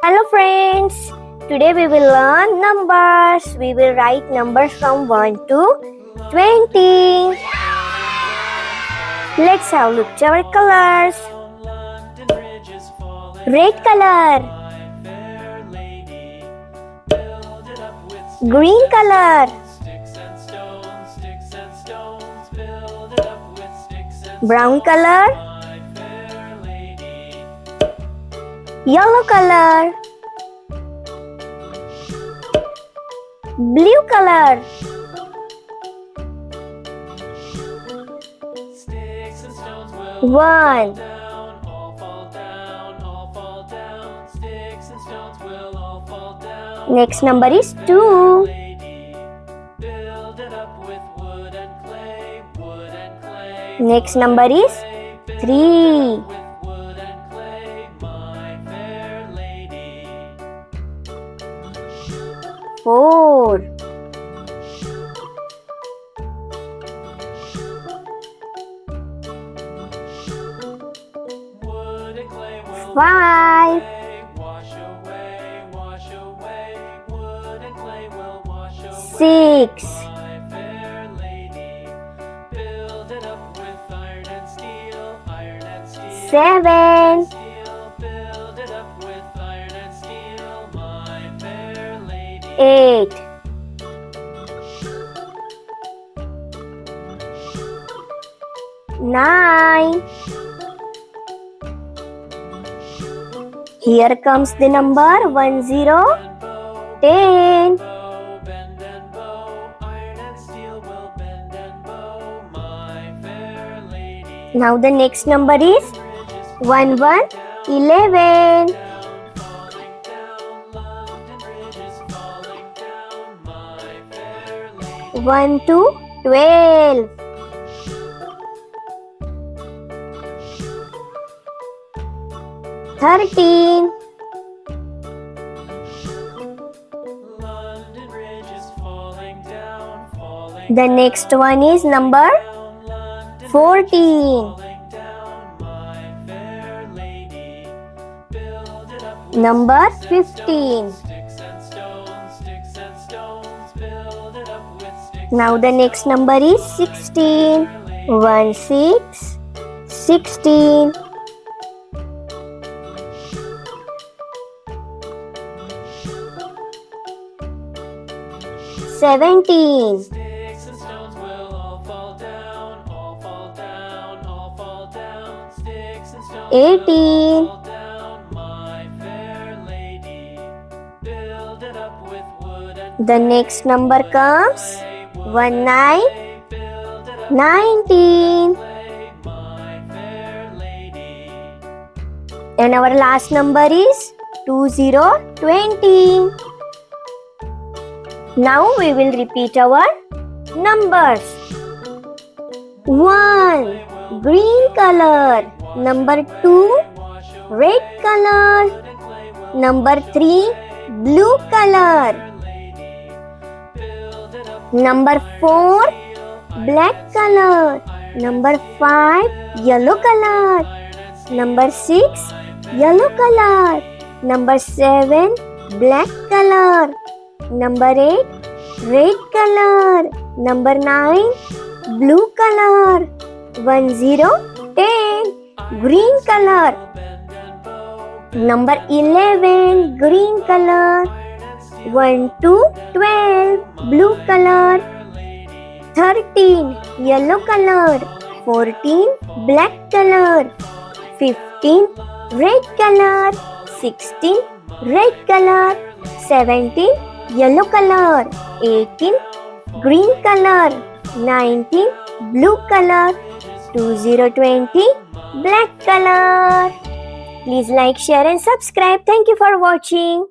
Hello friends, today we will learn numbers. We will write numbers from 1 to 20. Let's have a look at our colors. Red color, green color, brown color, yellow color, blue color, one, next number is 2, next number is 3, 4, 5, 6, 7, 8, 9. Here comes the number 10, 10. Now the next number is 11, 11. 12. 13. 14. The next one is number 14. Number 15. Now the next number is 16. 1, 6, 16. 17. 18. 'The next number comes 19. And our last number is 20. Now we will repeat our numbers. 1. Green color. Number 2. Red color. Number 3. Blue color. Number 4. Black color. Number 5. Yellow color. Number 6. Yellow color. Number 7. Black color. Number 8. Red color. Number 9. Blue color. 10. Green color. Number 11. Green color. 1 to 12. Blue color. 13. Yellow color. 14. Black color. 15. Red color. 16. Red color. 17. Yellow color. 18. Green color. 19. Blue color. 20. Black color. Please like, share and subscribe. Thank you for watching.